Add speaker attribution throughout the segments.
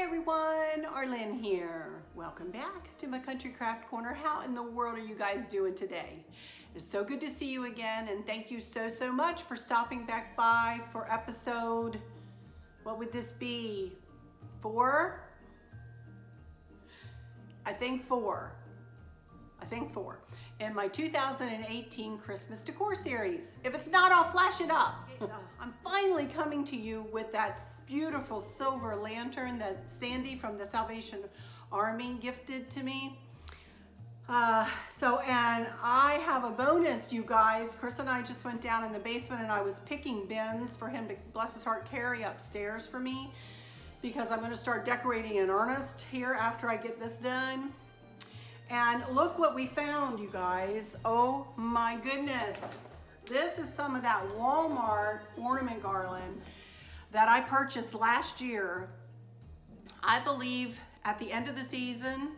Speaker 1: everyone, Arlynn here. Welcome back to my Country Craft Corner. How in the world are you guys doing today? It's so good to see you again, and thank you so much for stopping back by for episode, what would this be? 4? I think four. In my 2018 Christmas decor series. If it's not, I'll flash it up. I'm finally coming to you with that beautiful silver lantern that Sandy from the Salvation Army gifted to me. And I have a bonus, you guys. Chris and I just went down in the basement and I was picking bins for him to, bless his heart, carry upstairs for me, because I'm gonna start decorating in earnest here after I get this done. And look what we found, you guys. Oh my goodness. This is some of that Walmart ornament garland that I purchased last year, I believe at the end of the season,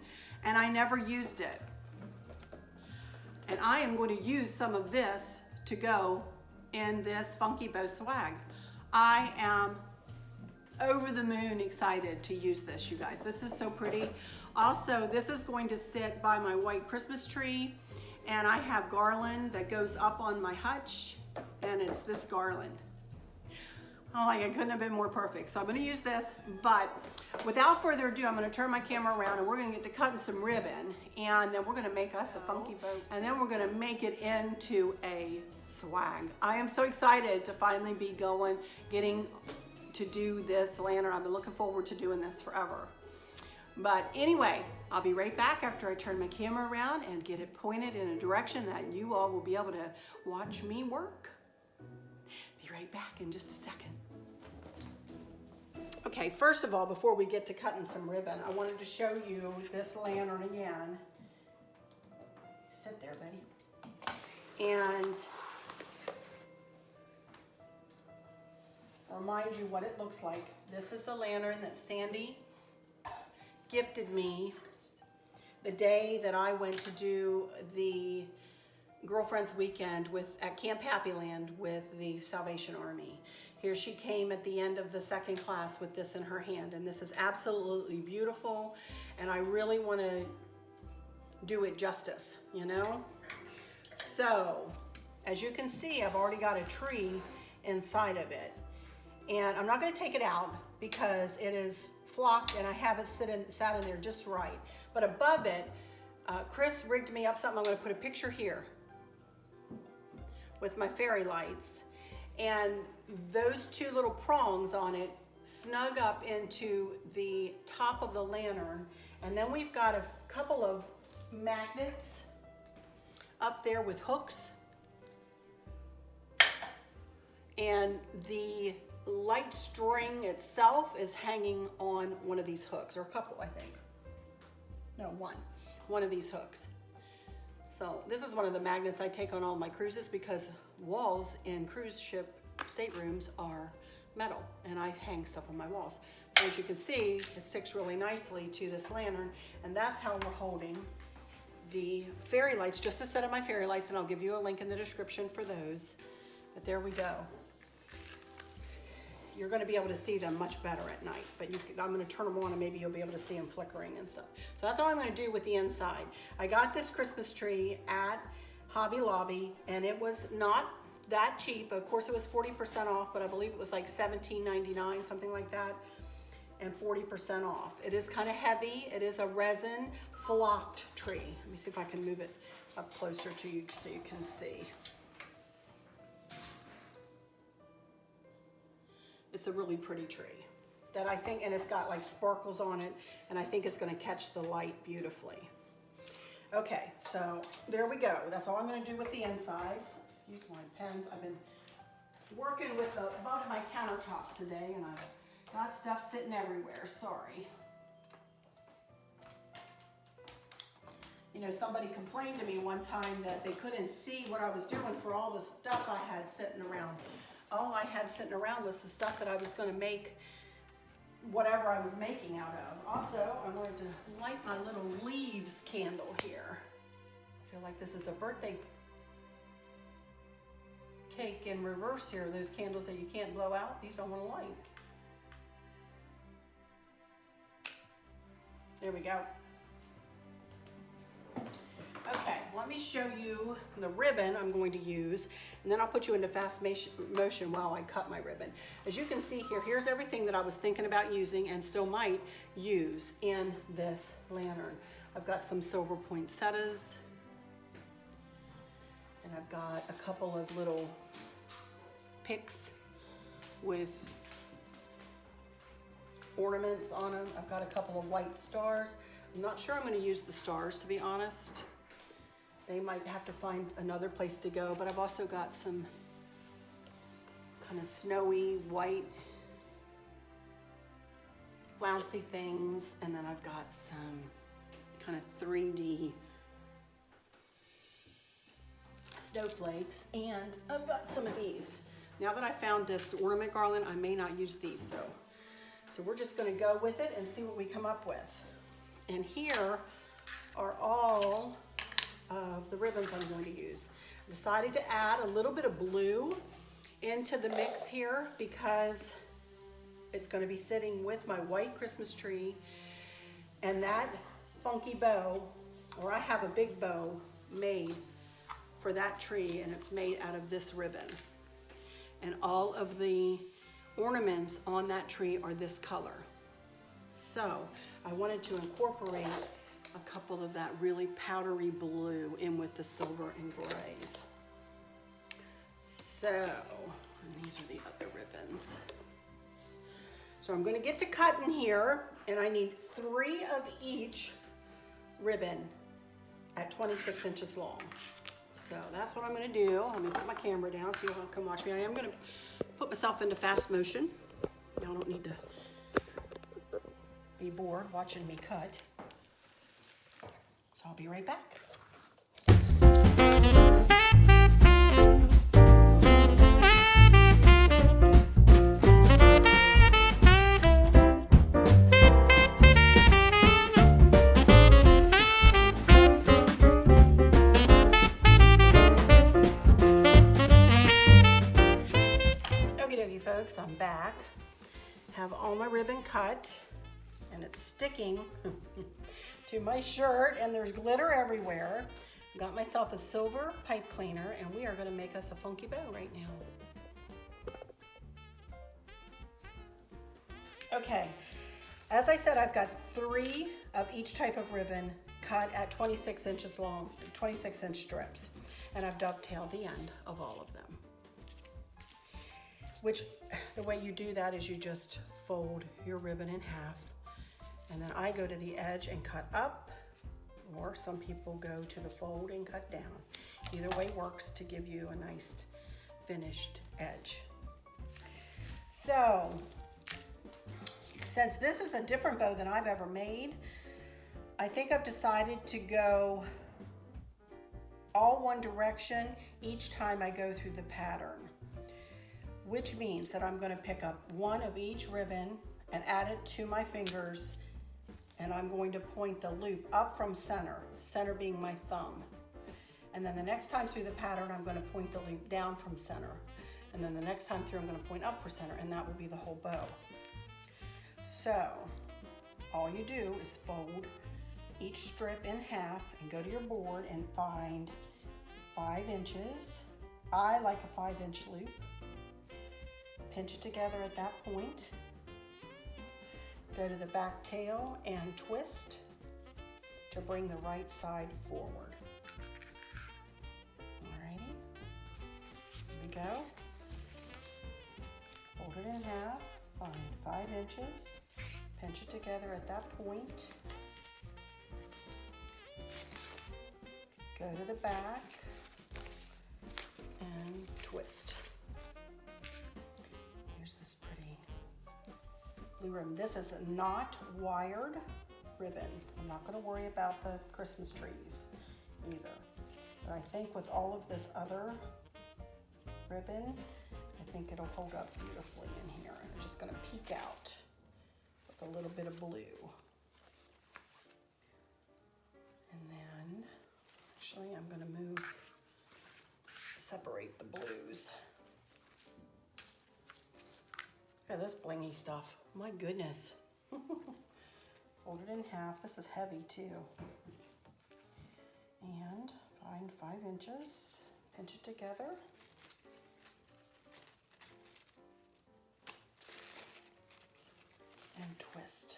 Speaker 1: and I never used it. And I am going to use some of this to go in this Funky Bow swag. I am over the moon excited to use this, you guys. This is so pretty. Also, this is going to sit by my white Christmas tree, and I have garland that goes up on my hutch, and it's this garland. Oh, like, it couldn't have been more perfect. So I'm gonna use this, but without further ado, I'm gonna turn my camera around and we're gonna get to cutting some ribbon, and then we're gonna make us a funky bow, and then we're gonna make it into a swag. I am so excited to finally be getting to do this lantern. I've been looking forward to doing this forever. But anyway, I'll be right back after I turn my camera around and get it pointed in a direction that you all will be able to watch me work. Be right back in just a second. Okay, first of all, before we get to cutting some ribbon, I wanted to show you this lantern again. Sit there, buddy. And remind you what it looks like. This is the lantern that Sandy gifted me the day that I went to do the girlfriend's weekend at Camp Happy Land with the Salvation Army. Here she came at the end of the second class with this in her hand, and this is absolutely beautiful, and I really want to do it justice, you know? So, as you can see, I've already got a tree inside of it, and I'm not going to take it out because it is flocked and I have it sat in there just right. But above it, Chris rigged me up something. I'm going to put a picture here with my fairy lights, and those two little prongs on it snug up into the top of the lantern, and then we've got a couple of magnets up there with hooks, and the light string itself is hanging on one of these hooks, or a couple, I think. No, one of these hooks. So this is one of the magnets I take on all my cruises, because walls in cruise ship staterooms are metal, and I hang stuff on my walls. As you can see, it sticks really nicely to this lantern, and that's how we're holding the fairy lights, just a set of my fairy lights, and I'll give you a link in the description for those. But there we go. You're going to be able to see them much better at night, but I'm going to turn them on and maybe you'll be able to see them flickering and stuff. So that's all I'm going to do with the inside. I got this Christmas tree at Hobby Lobby, and it was not that cheap. Of course, it was 40% off, but I believe it was like $17.99, something like that, and 40% off. It is kind of heavy. It is a resin flocked tree. Let me see if I can move it up closer to you so you can see. It's a really pretty tree that I think, and it's got like sparkles on it, and I think it's going to catch the light beautifully. Okay, so there we go. That's all I'm going to do with the inside. Excuse my pens. I've been working with the above my countertops today, and I've got stuff sitting everywhere. Sorry. You know, somebody complained to me one time that they couldn't see what I was doing for all the stuff I had sitting around. All I had sitting around was the stuff that I was going to make whatever I was making out of. Also, I wanted to light my little leaves candle here. I feel like this is a birthday cake in reverse here. Those candles that you can't blow out, these don't want to light. There we go. Okay, let me show you the ribbon I'm going to use, and then I'll put you into fast motion while I cut my ribbon. As you can see here, here's everything that I was thinking about using and still might use in this lantern. I've got some silver poinsettias, and I've got a couple of little picks with ornaments on them. I've got a couple of white stars. I'm not sure I'm going to use the stars, to be honest. They might have to find another place to go, but I've also got some kind of snowy white flouncy things, and then I've got some kind of 3D snowflakes, and I've got some of these. Now that I found this ornament garland, I may not use these though. So we're just going to go with it and see what we come up with. And here are all of the ribbons I'm going to use. I decided to add a little bit of blue into the mix here because it's going to be sitting with my white Christmas tree, and that funky bow, or I have a big bow made for that tree, and it's made out of this ribbon. And all of the ornaments on that tree are this color. So I wanted to incorporate a couple of that really powdery blue in with the silver and grays. So, and these are the other ribbons. So I'm going to get to cutting here, and I need 3 of each ribbon at 26 inches long. So that's what I'm going to do. Let me put my camera down so you all can watch me. I am going to put myself into fast motion. Y'all don't need to be bored watching me cut. So I'll be right back. Okie dokie folks, I'm back. Have all my ribbon cut, and it's sticking to my shirt, and there's glitter everywhere. Got myself a silver pipe cleaner, and we are going to make us a funky bow right now. Okay, as I said, I've got 3 of each type of ribbon cut at 26 inches long, 26-inch strips, and I've dovetailed the end of all of them. Which, the way you do that is you just fold your ribbon in half, and then I go to the edge and cut up, or some people go to the fold and cut down. Either way works to give you a nice finished edge. So, since this is a different bow than I've ever made, I think I've decided to go all one direction each time I go through the pattern, which means that I'm going to pick up 1 of each ribbon and add it to my fingers, and I'm going to point the loop up from center, center being my thumb. And then the next time through the pattern, I'm going to point the loop down from center. And then the next time through, I'm going to point up for center, and that will be the whole bow. So all you do is fold each strip in half and go to your board and find 5 inches. I like a 5-inch loop. Pinch it together at that point. Go to the back tail and twist to bring the right side forward. Alrighty, here we go. Fold it in half, find 5 inches, pinch it together at that point. Go to the back and twist. Here's this pretty blue ribbon. This is not wired ribbon. I'm not going to worry about the Christmas trees either. But I think with all of this other ribbon, I think it'll hold up beautifully in here. And I'm just going to peek out with a little bit of blue. And then, actually, I'm going to separate the blues. Look at this blingy stuff. My goodness. Fold it in half. This is heavy too. And find 5 inches, pinch it together. And twist.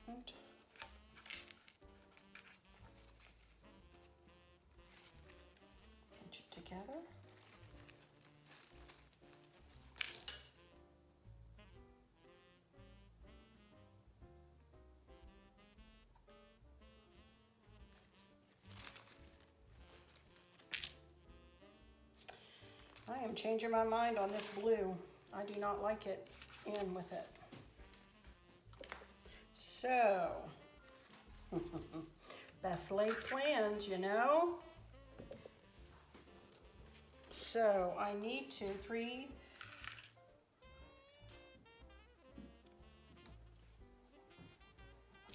Speaker 1: And pinch it together. I am changing my mind on this blue. I do not like it in with it. So, best laid plans, you know? So I need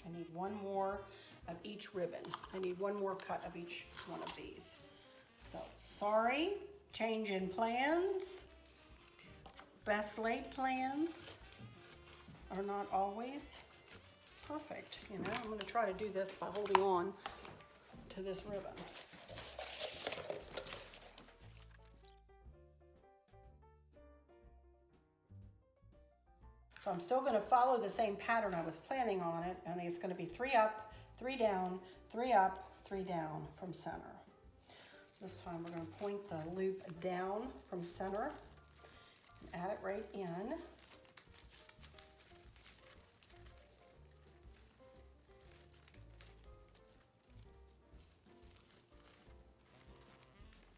Speaker 1: I need one more of each ribbon. I need one more cut of each one of these. So, sorry, change in plans. Best laid plans are not always perfect, you know. I'm gonna try to do this by holding on to this ribbon. So I'm still gonna follow the same pattern I was planning on it, and it's gonna be 3 up, 3 down, 3 up, 3 down from center. This time we're gonna point the loop down from center and add it right in.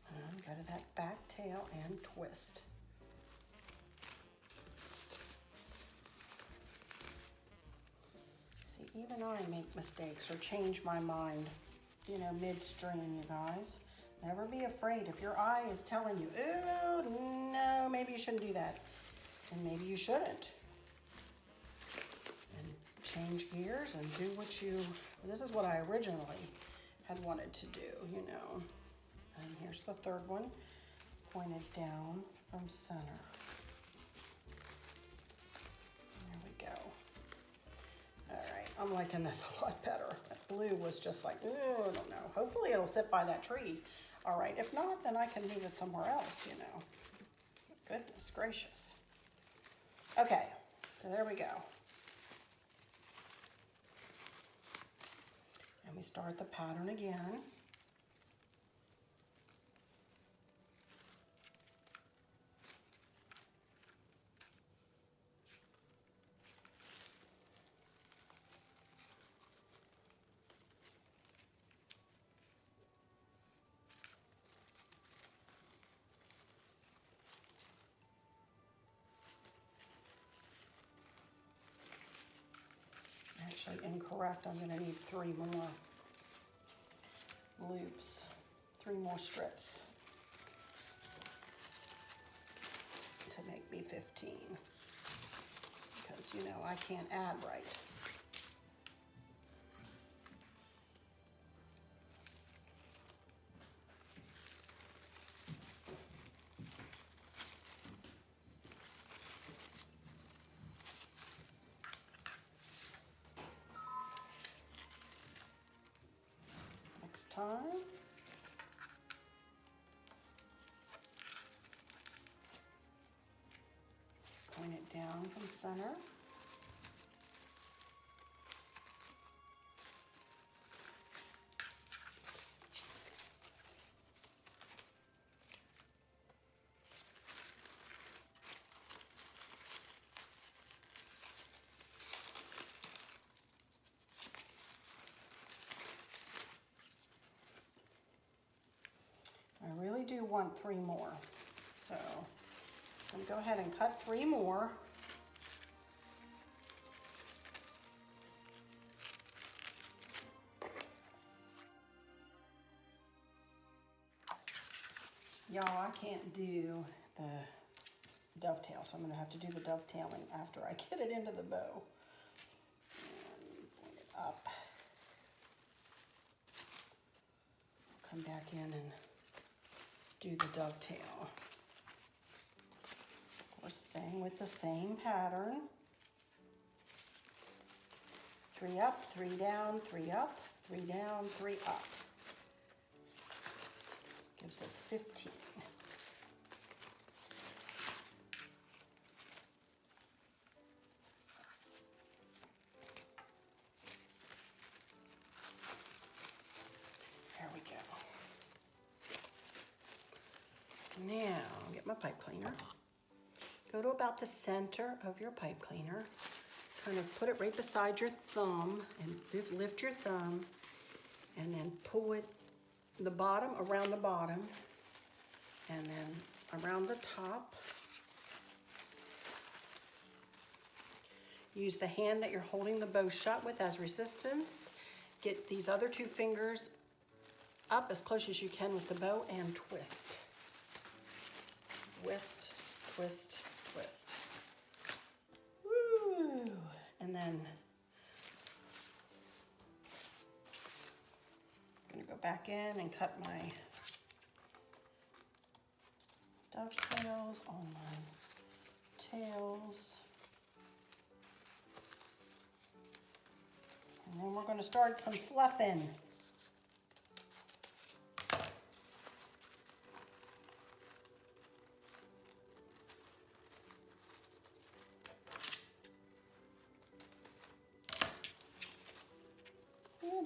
Speaker 1: And go to that back tail and twist. See, even I make mistakes or change my mind, you know, midstream, you guys. Never be afraid. If your eye is telling you, oh, no, maybe you shouldn't do that, then maybe you shouldn't. And change gears and do what you, this is what I originally had wanted to do, you know. And here's the third one, pointed down from center. There we go. All right, I'm liking this a lot better. That blue was just like, oh, I don't know. Hopefully it'll sit by that tree. All right, if not, then I can move it somewhere else, you know. Goodness gracious. Okay, so there we go. And we start the pattern again. Actually incorrect. I'm going to need 3 more loops, 3 more strips to make me 15, because you know I can't add right. Time. Point it down from center. I really do want 3 more. So I'm going to go ahead and cut 3 more. Y'all, I can't do the dovetail, so I'm going to have to do the dovetailing after I get it into the bow. And point it up. Come back in and do the dovetail. We're staying with the same pattern. 3 up, 3 down, 3 up, 3 down, 3 up. Gives us 15. There we go. Now, get my pipe cleaner. Go to about the center of your pipe cleaner. Kind of put it right beside your thumb and lift your thumb and then pull it the bottom around the bottom and then around the top. Use the hand that you're holding the bow shut with as resistance. Get these other 2 fingers up as close as you can with the bow and twist. Twist, twist, twist. Woo! And then I'm gonna go back in and cut my dovetails on my tails. And then we're gonna start some fluffing.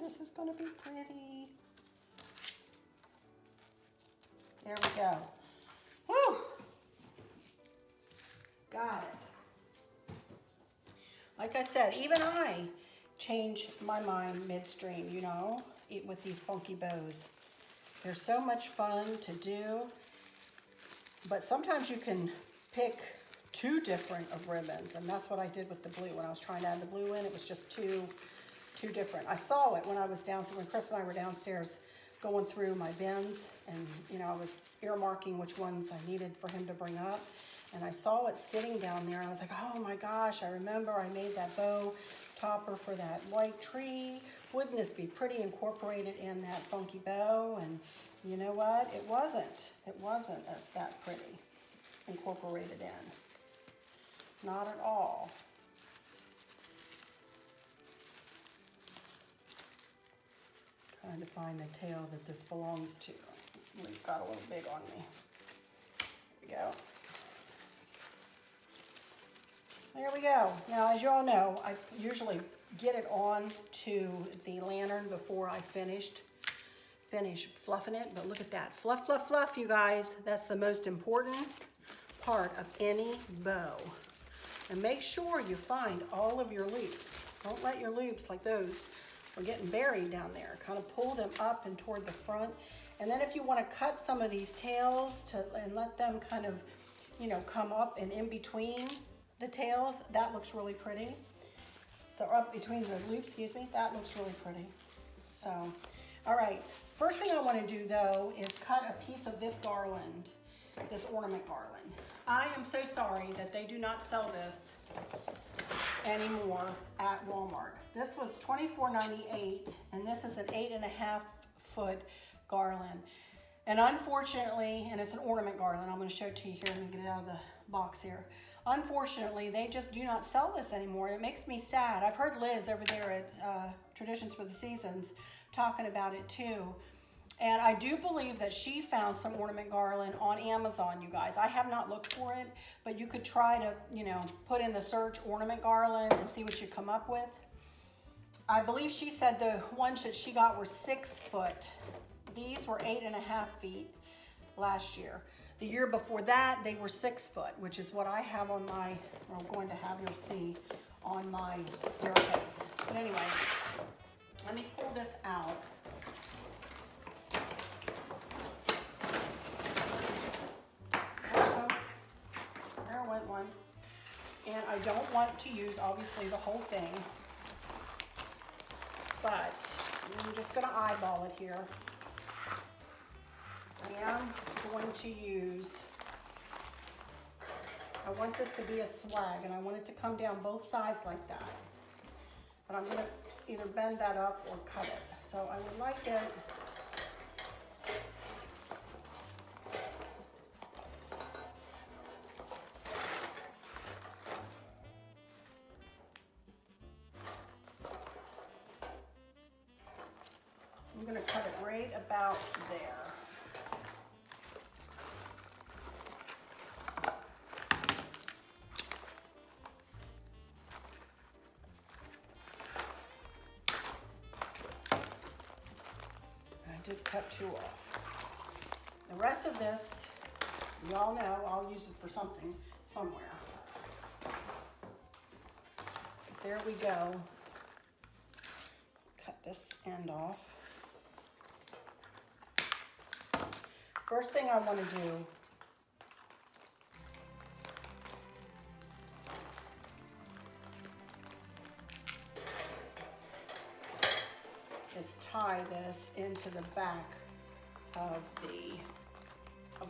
Speaker 1: This is going to be pretty. There we go. Woo! Got it. Like I said, even I change my mind midstream, you know, with these funky bows. They're so much fun to do, but sometimes you can pick 2 different of ribbons, and that's what I did with the blue. When I was trying to add the blue in, it was just two different. I saw it when I was when Chris and I were downstairs going through my bins, and you know, I was earmarking which ones I needed for him to bring up, and I saw it sitting down there, and I was like, oh my gosh, I remember I made that bow topper for that white tree. Wouldn't this be pretty incorporated in that funky bow? And you know what? It wasn't as that pretty incorporated in. Not at all. Trying to find the tail that this belongs to. We've got a little big on me. There we go. There we go. Now, as you all know, I usually get it on to the lantern before I finish fluffing it, but look at that. Fluff, fluff, fluff, you guys. That's the most important part of any bow. And make sure you find all of your loops. Don't let your loops like those are getting buried down there. Kind of pull them up and toward the front. And then if you want to cut some of these tails and let them kind of, you know, come up and in between the tails, that looks really pretty. So up between the loops, excuse me, that looks really pretty. So, all right. First thing I want to do though is cut a piece of this garland, this ornament garland. I am so sorry that they do not sell this anymore at Walmart. This was $24.98, and this is an 8.5 foot garland. And unfortunately, and it's an ornament garland, I'm going to show it to you here. Let me get it out of the box here. Unfortunately, they just do not sell this anymore. It makes me sad. I've heard Liz over there at Traditions for the Seasons talking about it too. And I do believe that she found some ornament garland on Amazon, you guys. I have not looked for it, but you could try to, you know, put in the search ornament garland and see what you come up with. I believe she said the ones that she got were 6 foot. These were 8.5 feet last year. The year before that, they were 6 foot, which is what I have on my, or I'm going to have, you'll see, on my staircase. But anyway, let me pull this out. There went one. And I don't want to use, obviously, the whole thing, but I'm just going to eyeball it here. I am going to use, I want this to be a swag, and I want it to come down both sides like that. But I'm going to either bend that up or cut it. So I would like it gonna cut it right about there. I did cut 2 off. The rest of this, y'all know, I'll use it for something, somewhere. There we go. Cut this end off. First thing I want to do is tie this into the back of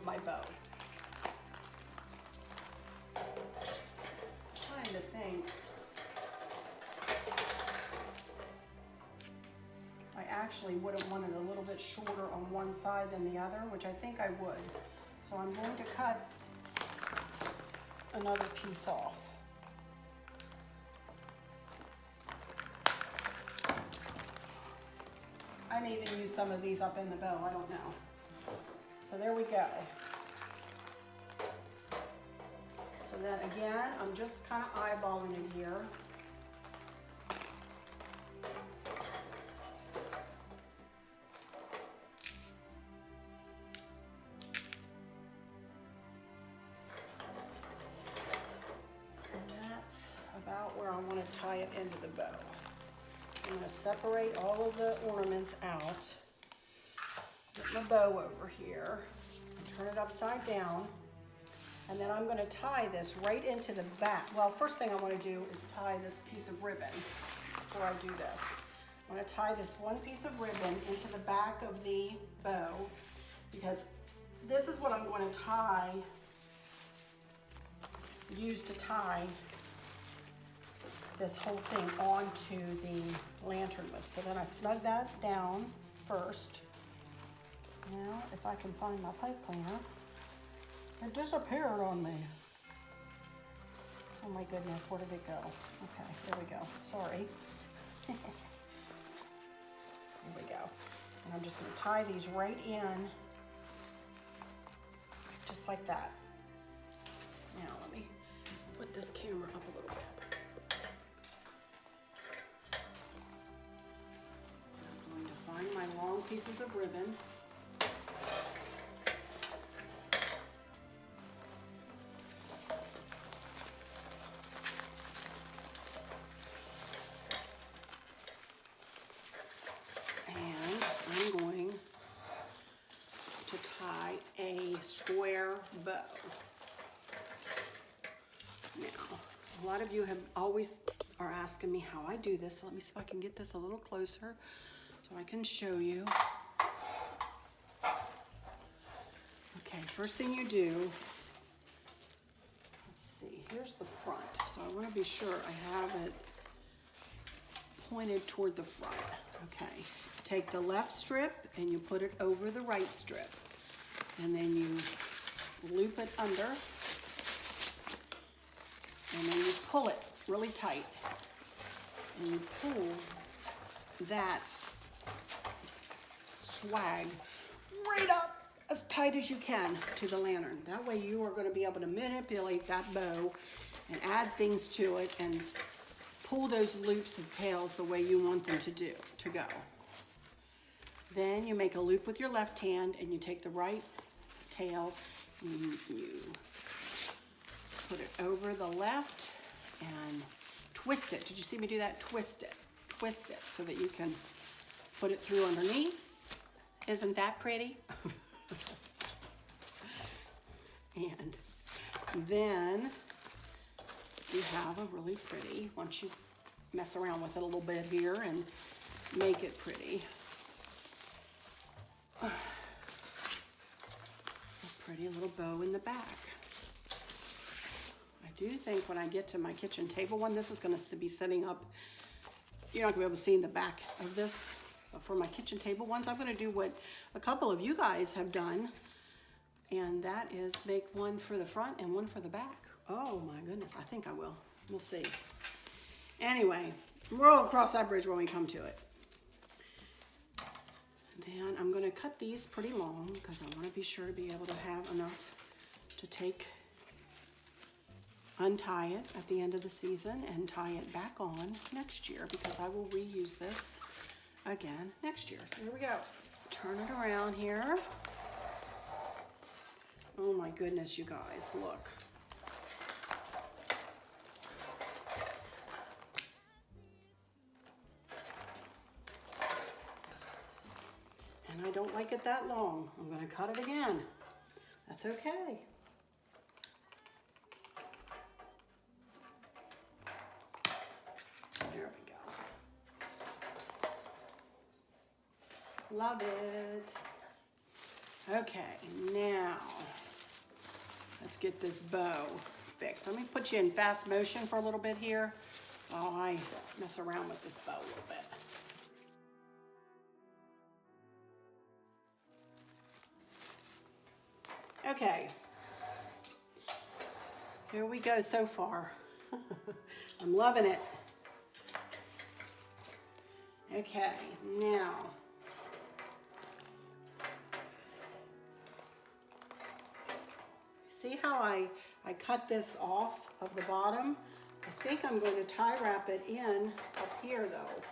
Speaker 1: my bow. I'm trying to think. I actually would have wanted a little bit shorter on one side than the other, which I think I would. So I'm going to cut another piece off. I may even use some of these up in the bow, I don't know. So there we go. So then again, I'm just kind of eyeballing it here. Where I want to tie it into the bow. I'm going to separate all of the ornaments out. Get my bow over here. Turn it upside down. And then I'm going to tie this right into the back. Well, first thing I want to do is tie this piece of ribbon before I do this. I'm going to tie this one piece of ribbon into the back of the bow because this is what I'm going to use to tie this whole thing onto the lantern with. So then I snug that down first. Now, if I can find my pipe cleaner, it disappeared on me. Oh my goodness, where did it go? Okay, there we go. Sorry. Here we go. And I'm just gonna tie these right in, just like that. Now let me put this camera up a little bit. Find my long pieces of ribbon. And I'm going to tie a square bow. Now, a lot of you have always are asking me how I do this. So let me see if I can get this a little closer so I can show you. Okay, first thing you do, let's see, here's the front. So I want to be sure I have it pointed toward the front. Okay, take the left strip and you put it over the right strip. And then you loop it under. And then you pull it really tight. And you pull that swag right up as tight as you can to the lantern. That way you are going to be able to manipulate that bow and add things to it and pull those loops and tails the way you want them to go. Then you make a loop with your left hand and you take the right tail and you put it over the left and twist it. Did you see me do that? Twist it so that you can put it through underneath. Isn't that pretty? And then you have a really pretty, once you mess around with it a little bit here and make it pretty, a pretty little bow in the back. I do think when I get to my kitchen table one, this is going to be setting up, you're not going to be able to see in the back of this. But for my kitchen table ones, I'm going to do what a couple of you guys have done, and that is make one for the front and one for the back. Oh my goodness, I think I will. We'll see. Anyway, we'll cross that bridge when we come to it. Then I'm going to cut these pretty long because I want to be sure to be able to have enough to untie it at the end of the season and tie it back on next year, because I will reuse this again next year. So here we go. Turn it around here. Oh my goodness, you guys, look. And I don't like it that long. I'm going to cut it again. That's okay. There we go. Love it. Okay, now let's get this bow fixed. Let me put you in fast motion for a little bit here while I mess around with this bow a little bit. Okay, here we go so far. I'm loving it. Okay, now see how I cut this off of the bottom? I think I'm going to tie wrap it in up here though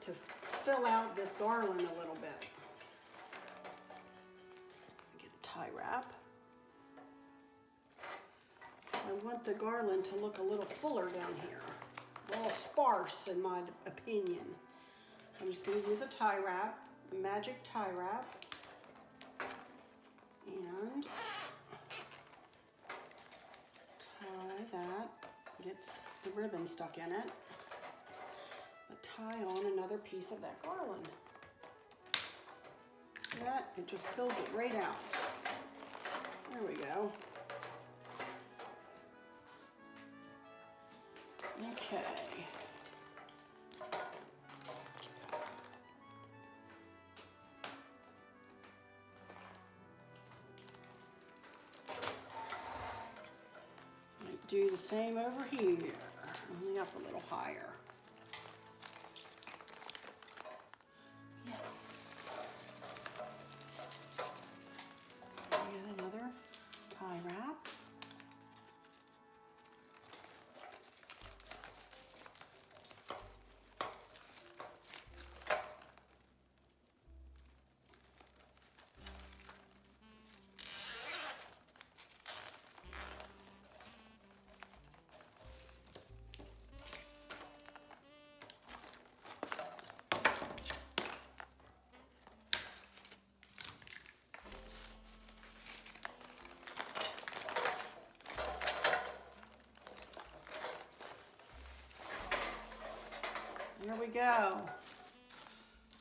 Speaker 1: to fill out this garland a little bit. Get a tie wrap. I want the garland to look a little fuller down here. A little sparse in my opinion. I'm just going to use a tie wrap, the magic tie wrap, and tie that, get the ribbon stuck in it, but tie on another piece of that garland. That, it just fills it right out. There we go. Okay. Do the same over here, only up a little higher. Yes. Get another tie wrap. Here we go.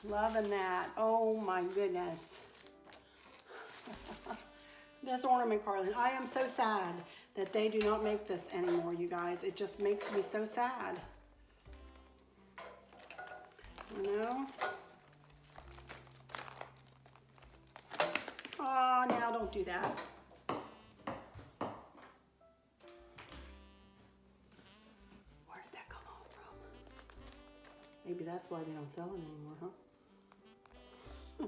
Speaker 1: Loving that. Oh my goodness. This ornament garland. I am so sad that they do not make this anymore, you guys. It just makes me so sad. You know? Oh, now don't do that. Maybe that's why they don't sell it anymore, huh? I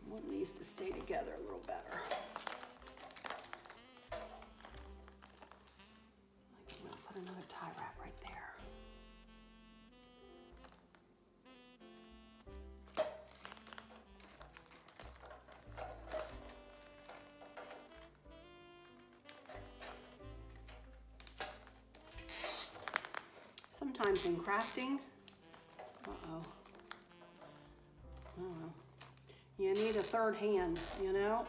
Speaker 1: want these to stay together a little better. I'm going to put another tie wrap right there. Sometimes in crafting, you need a third hand, you know?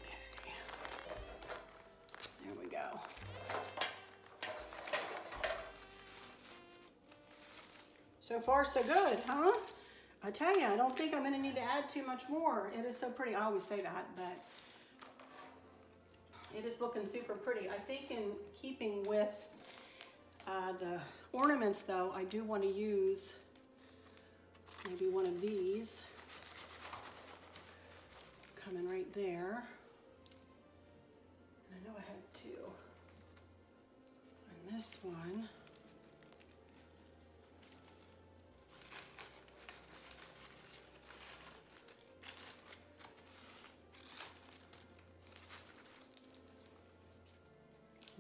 Speaker 1: Okay, there we go. So far so good, huh? I tell you, I don't think I'm gonna need to add too much more. It is so pretty. I always say that, but it is looking super pretty. I think in keeping with the ornaments though, I do want to use maybe one of these coming right there. And I know I have two. And this one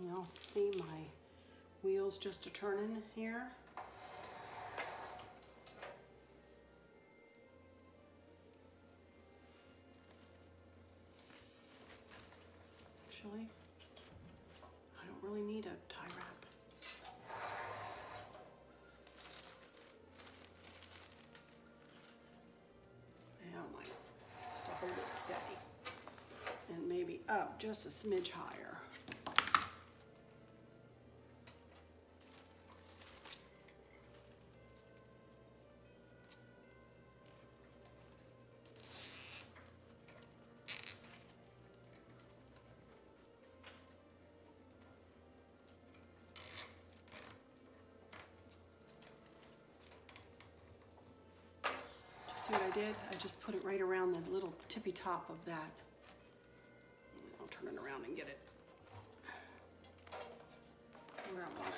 Speaker 1: Y'all see my wheels just a-turning here. Actually, I don't really need a tie wrap. Now I might just to hold it steady and maybe up just a smidge higher. See what I did? I just put it right around the little tippy top of that. I'll turn it around and get it where I want it.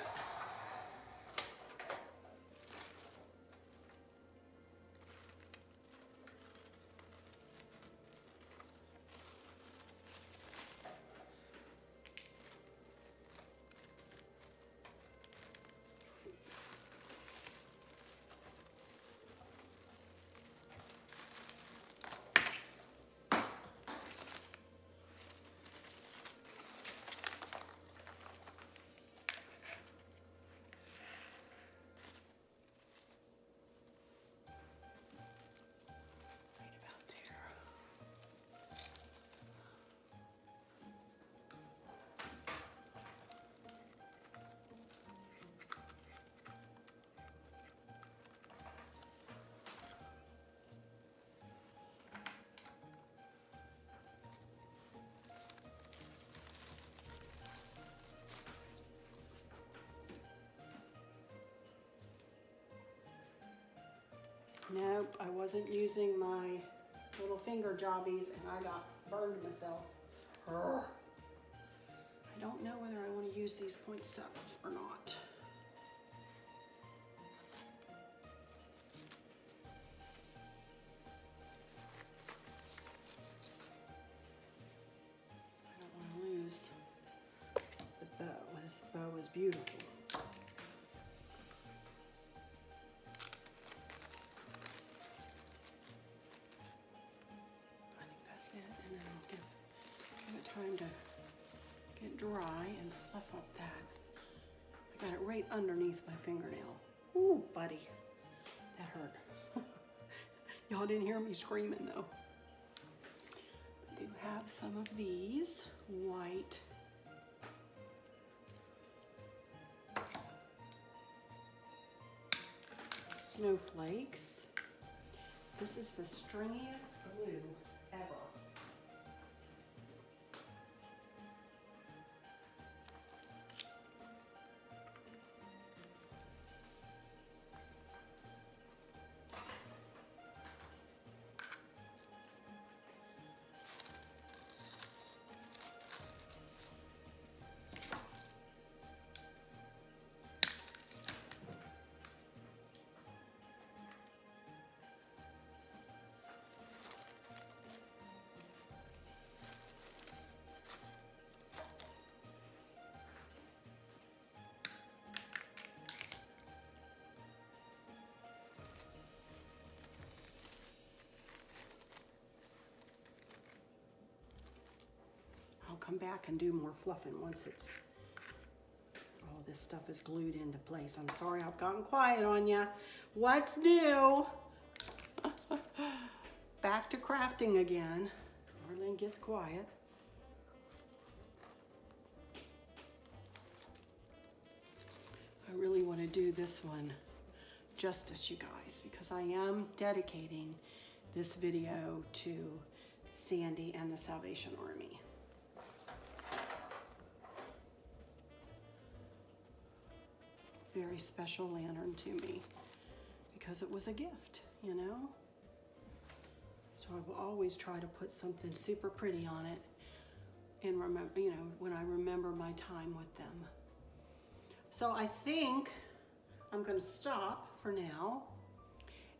Speaker 1: Nope, I wasn't using my little finger jobbies and I got burned myself. Urgh. I don't know whether I want to use these poinsettias or not. I don't want to lose the bow. This bow is beautiful. And then I'll give it time to get dry and fluff up that. I got it right underneath my fingernail. Ooh, buddy, that hurt. Y'all didn't hear me screaming though. I do have some of these white snowflakes. This is the stringiest glue ever. I'll come back and do more fluffing once it's all this stuff is glued into place. I'm sorry I've gotten quiet on ya. What's new? Back to crafting again. Arlynn gets quiet. I really want to do this one justice, you guys, because I am dedicating this video to Sandy and the Salvation Army. Very special lantern to me because it was a gift, you know? So I will always try to put something super pretty on it and remember, you know, when I remember my time with them. So I think I'm gonna stop for now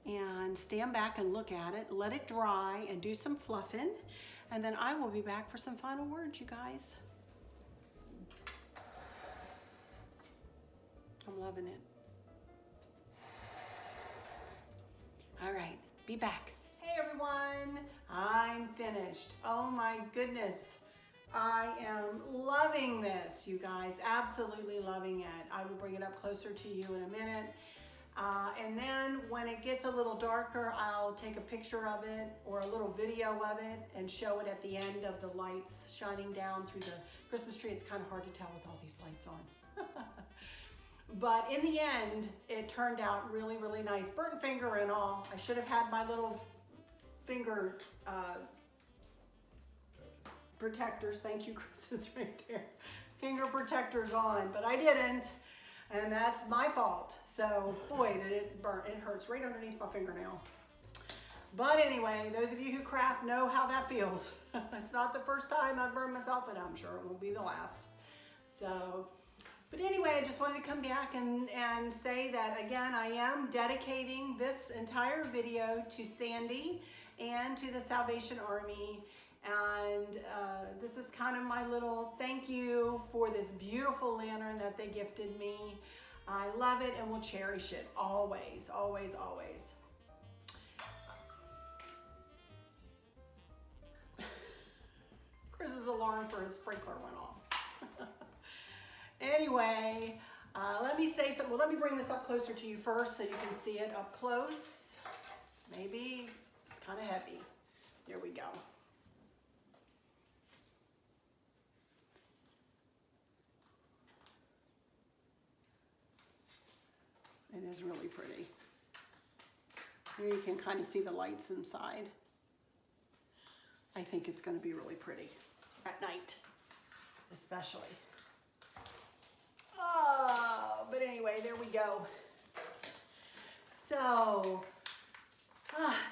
Speaker 1: and stand back and look at it, let it dry and do some fluffing, and then I will be back for some final words, you guys. I'm loving it. All right, be back. Hey everyone, I'm finished. Oh my goodness. I am loving this, you guys, absolutely loving it. I will bring it up closer to you in a minute. And then when it gets a little darker, I'll take a picture of it or a little video of it and show it at the end of the lights shining down through the Christmas tree. It's kind of hard to tell with all these lights on. But in the end, it turned out really, really nice. Burnt finger and all. I should have had my little finger protectors. Thank you, Chris, is right there. Finger protectors on, but I didn't. And that's my fault. So, boy, did it burn. It hurts right underneath my fingernail. But anyway, those of you who craft know how that feels. It's not the first time I've burned myself, and I'm sure it won't be the last. So, but anyway, I just wanted to come back and say that, again, I am dedicating this entire video to Sandy and to the Salvation Army. And this is kind of my little thank you for this beautiful lantern that they gifted me. I love it and will cherish it always, always, always. Chris's alarm for his sprinkler went off. Anyway, let me say something. Well, let me bring this up closer to you first so you can see it up close. Maybe it's kind of heavy. There we go. It is really pretty. Here you can kind of see the lights inside. I think it's going to be really pretty at night, especially. Oh, but anyway, there we go. So,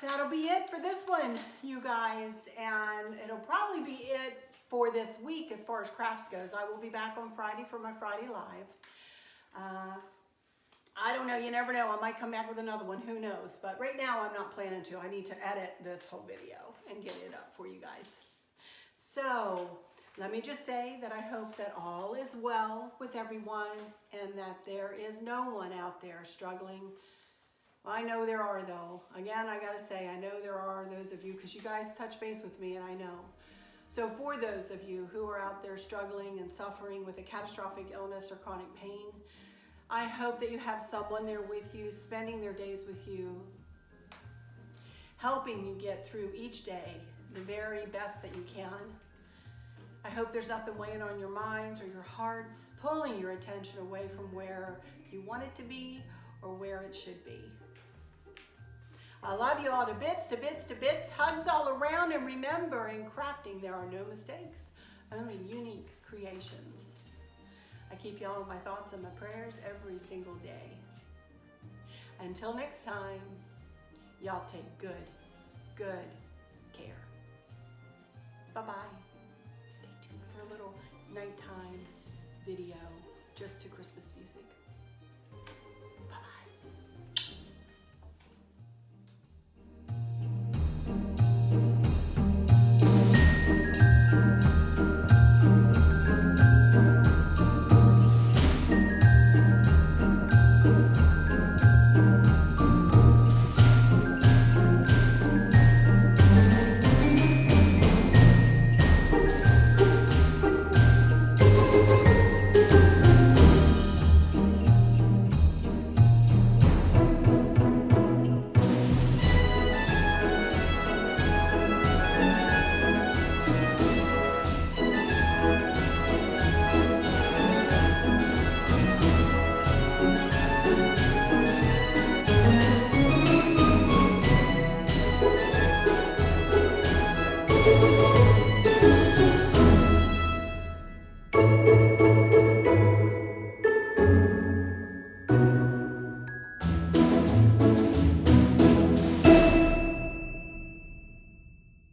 Speaker 1: that'll be it for this one, you guys. And it'll probably be it for this week as far as crafts goes. I will be back on Friday for my Friday Live. I don't know, you never know. I might come back with another one, who knows? But right now I'm not planning to. I need to edit this whole video and get it up for you guys. So let me just say that I hope that all is well with everyone and that there is no one out there struggling. Well, I know there are though. Again, I gotta say, I know there are those of you, because you guys touch base with me and I know. So for those of you who are out there struggling and suffering with a catastrophic illness or chronic pain, I hope that you have someone there with you, spending their days with you, helping you get through each day the very best that you can. I hope there's nothing weighing on your minds or your hearts, pulling your attention away from where you want it to be or where it should be. I love you all to bits, to bits, to bits. Hugs all around, and remember, in crafting there are no mistakes, only unique creations. I keep y'all in my thoughts and my prayers every single day. Until next time, y'all take good care. Bye-bye. Stay tuned for a little nighttime video just to Christmas music. Bye.